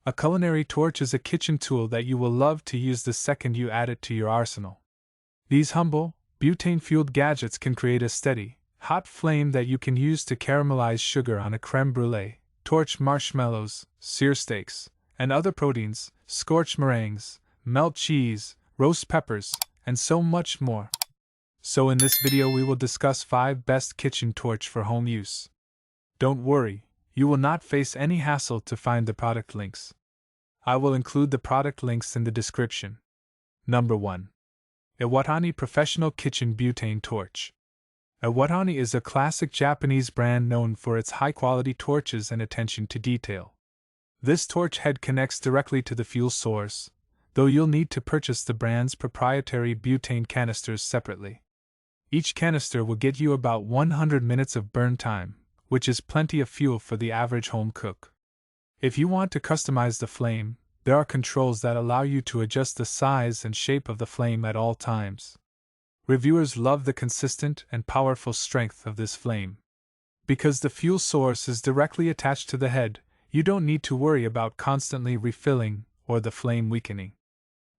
A culinary torch is a kitchen tool that you will love to use the second you add it to your arsenal. These humble, butane-fueled gadgets can create a steady, hot flame that you can use to caramelize sugar on a creme brulee, torch marshmallows, sear steaks, and other proteins, scorch meringues, melt cheese, roast peppers, and so much more. So in this video we will discuss 5 best kitchen torch for home use. Don't worry, you will not face any hassle to find the product links. I will include the product links in the description. Number 1. Iwatani Professional Kitchen Butane Torch. Iwatani is a classic Japanese brand known for its high-quality torches and attention to detail. This torch head connects directly to the fuel source, though you'll need to purchase the brand's proprietary butane canisters separately. Each canister will get you about 100 minutes of burn time, which is plenty of fuel for the average home cook. If you want to customize the flame, there are controls that allow you to adjust the size and shape of the flame at all times. Reviewers love the consistent and powerful strength of this flame. Because the fuel source is directly attached to the head, you don't need to worry about constantly refilling or the flame weakening.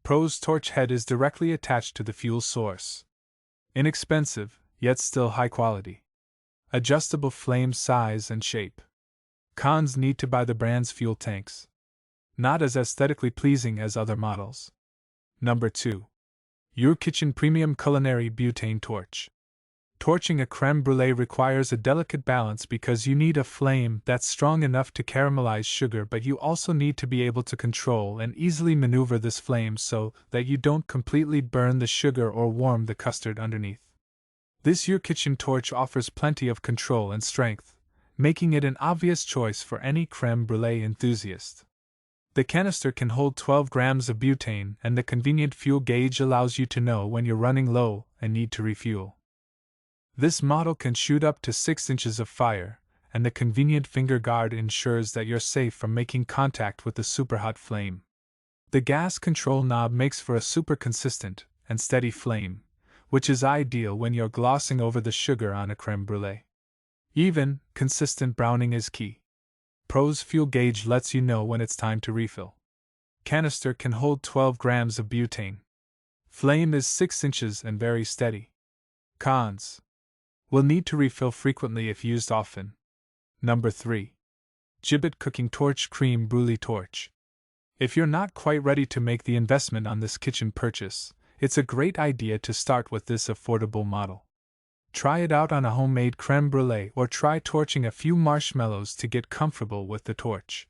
Pro's torch head is directly attached to the fuel source. Inexpensive, yet still high quality. Adjustable flame size and shape. Cons: need to buy the brand's fuel tanks. Not as aesthetically pleasing as other models. Number 2. EurKitchen Premium Culinary Butane Torch. Torching a creme brulee requires a delicate balance because you need a flame that's strong enough to caramelize sugar, but you also need to be able to control and easily maneuver this flame so that you don't completely burn the sugar or warm the custard underneath. This EurKitchen torch offers plenty of control and strength, making it an obvious choice for any creme brulee enthusiast. The canister can hold 12 grams of butane, and the convenient fuel gauge allows you to know when you're running low and need to refuel. This model can shoot up to 6 inches of fire, and the convenient finger guard ensures that you're safe from making contact with the superhot flame. The gas control knob makes for a super consistent and steady flame, which is ideal when you're glossing over the sugar on a creme brulee. Even, consistent browning is key. Pro's fuel gauge lets you know when it's time to refill. Canister can hold 12 grams of butane. Flame is 6 inches and very steady. Cons: will need to refill frequently if used often. Number 3. Gibot Cooking Torch Creme Brulee Torch. If you're not quite ready to make the investment on this kitchen purchase, it's a great idea to start with this affordable model. Try it out on a homemade creme brulee or try torching a few marshmallows to get comfortable with the torch.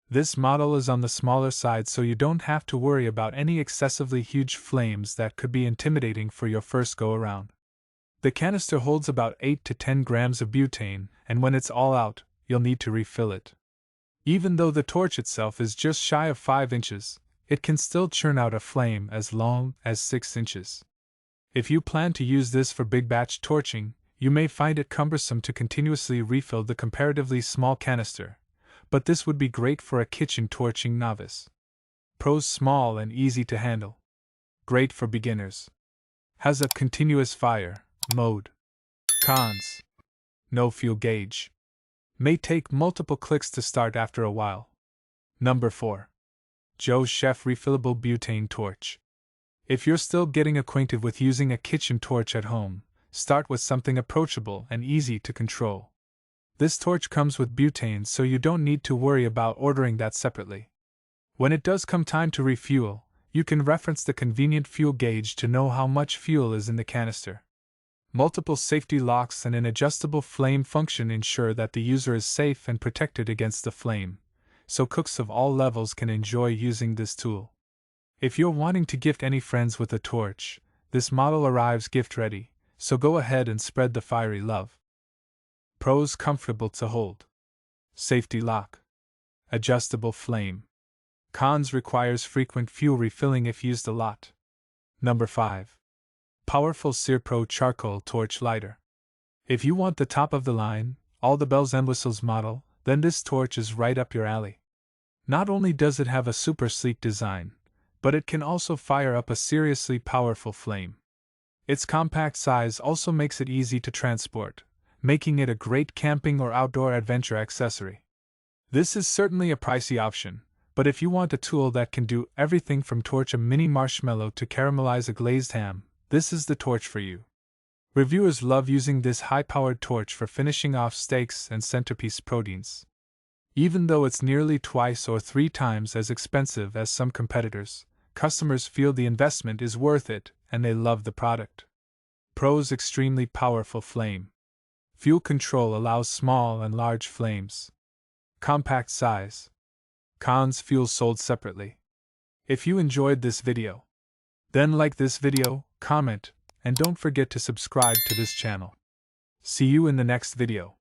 This model is on the smaller side, so you don't have to worry about any excessively huge flames that could be intimidating for your first go-around. The canister holds about 8 to 10 grams of butane, and when it's all out, you'll need to refill it. Even though the torch itself is just shy of 5 inches, it can still churn out a flame as long as 6 inches. If you plan to use this for big batch torching, you may find it cumbersome to continuously refill the comparatively small canister, but this would be great for a kitchen torching novice. Pros: small and easy to handle. Great for beginners. Has a continuous fire mode. Cons: no fuel gauge. May take multiple clicks to start after a while. Number 4. Joe's Chef Refillable Butane Torch. If you're still getting acquainted with using a kitchen torch at home, start with something approachable and easy to control. This torch comes with butane, so you don't need to worry about ordering that separately. When it does come time to refuel, you can reference the convenient fuel gauge to know how much fuel is in the canister. Multiple safety locks and an adjustable flame function ensure that the user is safe and protected against the flame, so cooks of all levels can enjoy using this tool. If you're wanting to gift any friends with a torch, this model arrives gift-ready, so go ahead and spread the fiery love. Pros: comfortable to hold. Safety lock. Adjustable flame. Cons: requires frequent fuel refilling if used a lot. Number 5. Powerful SearPro Charcoal Torch Lighter. If you want the top of the line, all the bells and whistles model, then this torch is right up your alley. Not only does it have a super sleek design, but it can also fire up a seriously powerful flame. Its compact size also makes it easy to transport, making it a great camping or outdoor adventure accessory. This is certainly a pricey option, But if you want a tool that can do everything from torch a mini marshmallow to caramelize a glazed ham, this is the torch for you. Reviewers love using this high-powered torch for finishing off steaks and centerpiece proteins. Even though it's nearly twice or 3 times as expensive as some competitors, customers feel the investment is worth it and they love the product. Pros: extremely powerful flame. Fuel control allows small and large flames. Compact size. Cons: fuel sold separately. If you enjoyed this video, then like this video, comment, and don't forget to subscribe to this channel. See you in the next video.